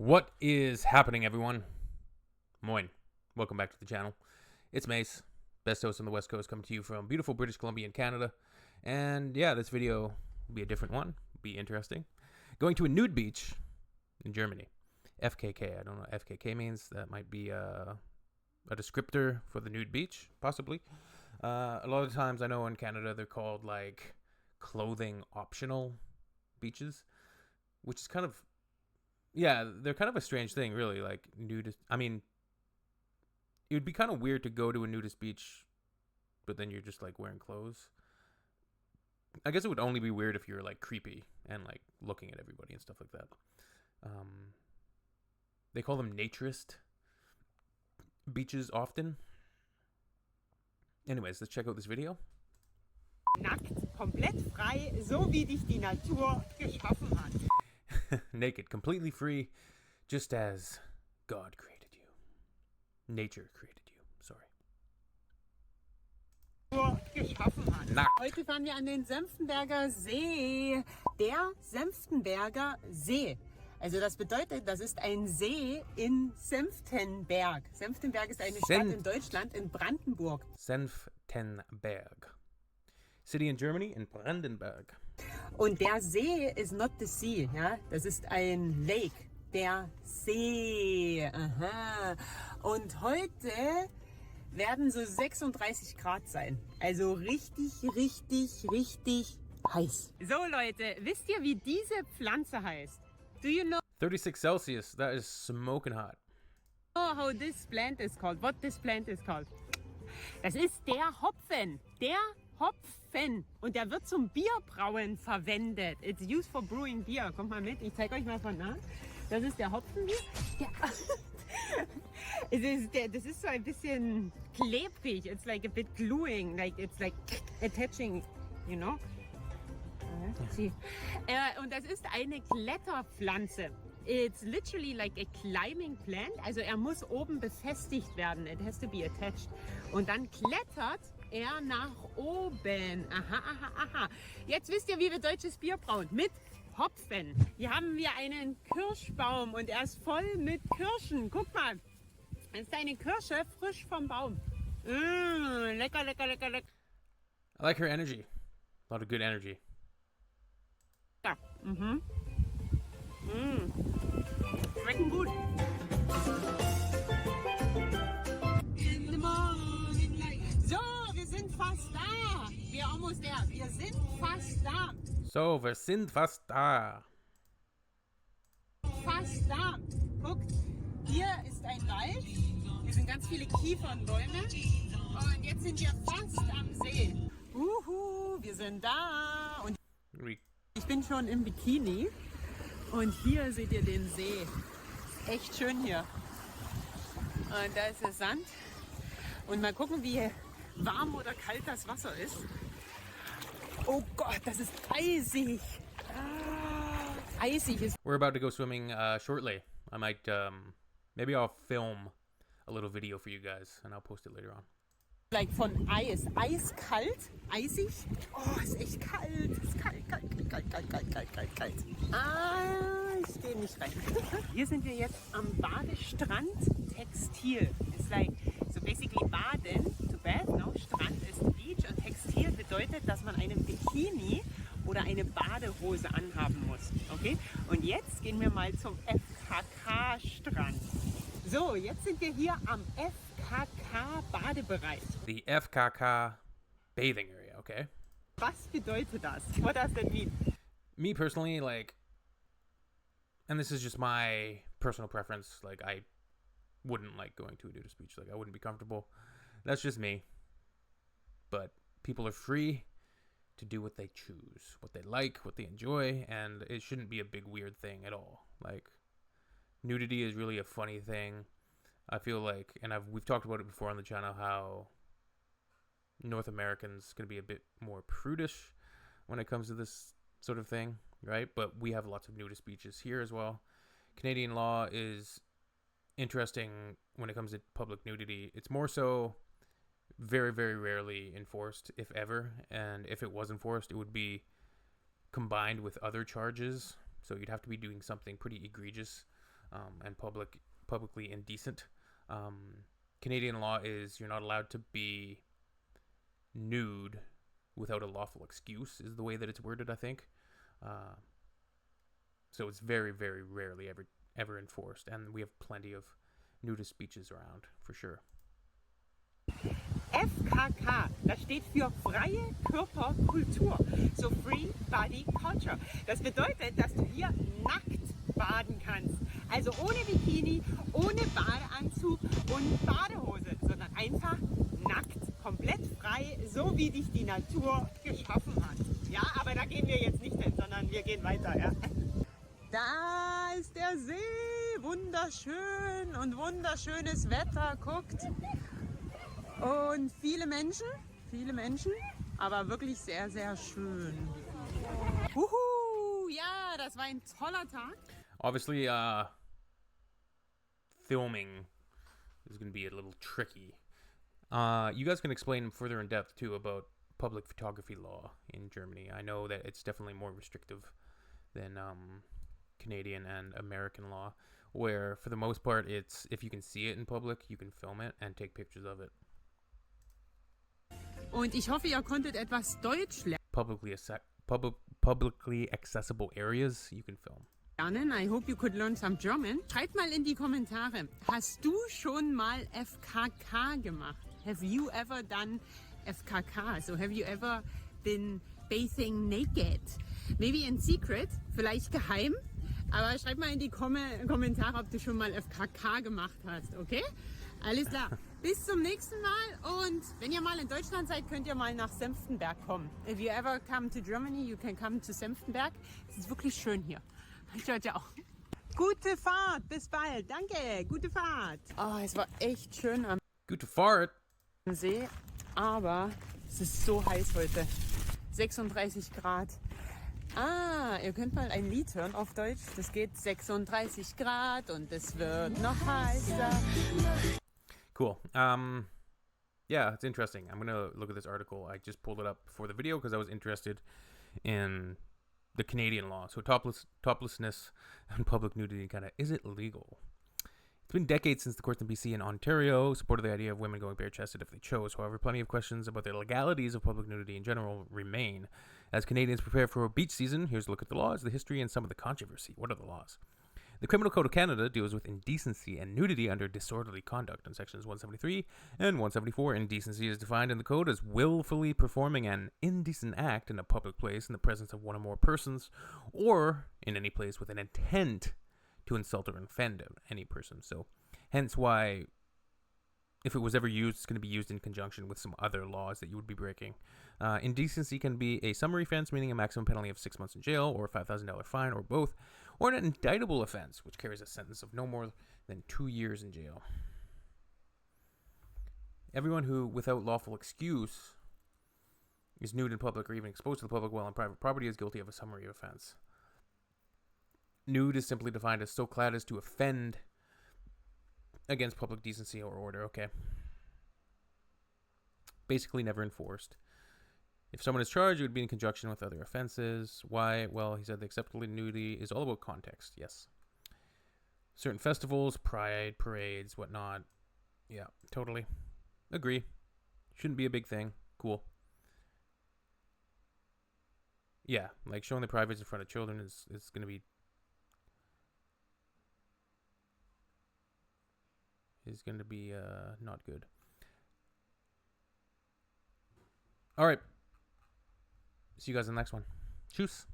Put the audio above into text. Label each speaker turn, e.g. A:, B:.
A: What is happening, everyone? Moin. Welcome back to the channel. It's Mace, best host on the West Coast, coming to you from beautiful British Columbia in Canada. And yeah, this video will be a different one. Be interesting. Going to a nude beach in Germany. FKK. I don't know what FKK means. That might be a descriptor for the nude beach, possibly. A lot of times I know in Canada they're called like clothing optional beaches, which is kind of, yeah, they're kind of a strange thing, really. Like nudist, I mean, it would be kind of weird to go to a nudist beach, but then you're just like wearing clothes. I guess it would only be weird if you were like creepy and like looking at everybody and stuff like that. They call them naturist beaches often. Anyways, let's check out this video.
B: Nackt, komplett frei, so wie dich die Natur geschaffen hat.
A: Naked, completely free, just as God created you. Nature created you. Sorry.
B: Geschaffen hat.
A: Nackt.
B: Heute fahren wir an den Senftenberger See. Der Senftenberger See. Also das bedeutet, das ist ein See in Senftenberg. Senftenberg ist eine Stadt in Deutschland, in Brandenburg.
A: Senftenberg. City in Germany, in Brandenburg.
B: Und der See ist not the sea, ja? Das ist ein Lake. Der See. Aha. Und heute werden so 36 Grad sein. Also richtig, richtig, richtig heiß. So Leute, wisst ihr, wie diese Pflanze heißt? Do you know
A: 36 Celsius, that is smoking hot.
B: how this plant is called? What this plant is called? Das ist der Hopfen. Der Hopfen. Und der wird zum Bierbrauen verwendet. It's used for brewing beer. Kommt mal mit, ich zeige euch mal von nah. Das ist der Hopfen hier. Das ist so ein bisschen klebrig. It's like a bit gluing. Like it's like attaching, you know? See. Und das ist eine Kletterpflanze. It's literally like a climbing plant. Also er muss oben befestigt werden. It has to be attached. Und dann klettert er nach oben. Aha, aha, aha. Jetzt wisst ihr, wie wir deutsches Bier brauen. Mit Hopfen. Hier haben wir einen Kirschbaum und er ist voll mit Kirschen. Guck mal. Das ist eine Kirsche frisch vom Baum. Lecker, lecker, lecker, lecker.
A: I like her energy. A lot of good energy.
B: Ja. Schmecken gut. So, wir sind fast da. Wir almost there. Wir sind fast da.
A: So, wir sind fast da.
B: Fast da. Guckt, hier ist ein Wald. Hier sind ganz viele Kiefernbäume. Und jetzt sind wir fast am See. Wir sind da. Und ich bin schon im Bikini. Und hier seht ihr den See. Echt schön hier. Und da ist der Sand. Und mal gucken, wie warm oder kalt das Wasser ist. Oh Gott, das ist eisig. Eisig ist.
A: We're about to go swimming shortly. I might, maybe I'll film a little video for you guys and I'll post it later on.
B: Like von Eis. Eiskalt, eisig. Oh, ist echt kalt. Ist kalt, kalt, kalt, kalt, kalt, kalt, kalt, kalt. Ich gehe nicht rein. Hier sind wir jetzt am Badestrand Textil. It's like, so basically baden, to bath, no? Strand ist Beach und Textil bedeutet, dass man einen Bikini oder eine Badehose anhaben muss. Okay? Und jetzt gehen wir mal zum FKK-Strand. So, jetzt sind wir hier am FKK-Badebereich.
A: The FKK bathing area, okay?
B: Was bedeutet das? What does that mean?
A: Me personally, like, and this is just my personal preference, like, I wouldn't like going to a nudist beach. Like, I wouldn't be comfortable. That's just me. But people are free to do what they choose, what they like, what they enjoy, and it shouldn't be a big weird thing at all. Like, nudity is really a funny thing. I feel like, and we've talked about it before on the channel, how North Americans can be a bit more prudish when it comes to this sort of thing, right? But we have lots of nudist beaches here as well. Canadian law is interesting when it comes to public nudity. It's more so very, very rarely enforced, if ever. And if it was enforced, it would be combined with other charges. So you'd have to be doing something pretty egregious and publicly indecent. Canadian law is you're not allowed to be nude without a lawful excuse, is the way that it's worded, I think. So it's very, very rarely ever enforced, and we have plenty of nudist speeches around, for sure.
B: FKK, das steht für freie Körperkultur, so Free Body Culture. Das bedeutet, dass du hier nackt baden kannst. Also ohne Bikini, ohne Badeanzug und Badehose, sondern einfach nackt, komplett frei, so wie dich die Natur geschaffen hat. Ja, aber da gehen wir jetzt nicht hin, sondern wir gehen weiter. Ja. Da ist der See, wunderschön und wunderschönes Wetter, guckt. Und viele Menschen, aber wirklich sehr, sehr schön. Huhu, ja, das war ein toller Tag.
A: Obviously, filming is going to be a little tricky. You guys can explain further in depth, too, about public photography law in Germany. I know that it's definitely more restrictive than Canadian and American law, where, for the most part, it's if you can see it in public, you can film it and take pictures of it.
B: Und ich hoffe, ihr konntet etwas Deutsch
A: Publicly accessible areas, you can film.
B: lernen. I hope you could learn some German. Schreibt mal in die Kommentare, hast du schon mal FKK gemacht? Have you ever done FKK? So have you ever been bathing naked? Maybe in secret, vielleicht geheim. Aber schreib mal in die Kommentare, ob du schon mal FKK gemacht hast, okay? Alles klar. Bis zum nächsten Mal und wenn ihr mal in Deutschland seid, könnt ihr mal nach Senftenberg kommen. If you ever come to Germany, you can come to Senftenberg. Es ist wirklich schön hier. Ciao, ciao. Gute Fahrt, bis bald. Danke, gute Fahrt. Oh, es war echt schön am
A: Gute Fahrt.
B: See, aber es ist so heiß heute. 36 Grad. Ah, ihr könnt mal ein Lied hören auf Deutsch. Das geht 36 Grad und es wird noch heißer.
A: Cool. Yeah, it's interesting. I'm gonna look at this article. I just pulled it up before the video because I was interested in the Canadian law. So toplessness and public nudity, kind of, is it legal? It's been decades since the courts in BC and Ontario supported the idea of women going bare-chested if they chose. However, plenty of questions about the legalities of public nudity in general remain. As Canadians prepare for a beach season, here's a look at the laws, the history, and some of the controversy. What are the laws? The Criminal Code of Canada deals with indecency and nudity under disorderly conduct in sections 173 and 174. Indecency is defined in the code as willfully performing an indecent act in a public place in the presence of one or more persons, or in any place with an intent to insult or offend any person. So, hence why, if it was ever used, it's going to be used in conjunction with some other laws that you would be breaking. Indecency can be a summary offense, meaning a maximum penalty of 6 months in jail or a $5,000 fine, or both, or an indictable offense, which carries a sentence of no more than 2 years in jail. Everyone who, without lawful excuse, is nude in public or even exposed to the public while on private property is guilty of a summary offense. Nude is simply defined as so clad as to offend against public decency or order. Okay. Basically never enforced. If someone is charged, it would be in conjunction with other offenses. Why? Well, he said the acceptable nudity is all about context. Yes. Certain festivals, pride, parades, whatnot. Yeah, totally. Agree. Shouldn't be a big thing. Cool. Yeah, like showing the privates in front of children is going to be not good. All right. See you guys in the next one. Tschüss.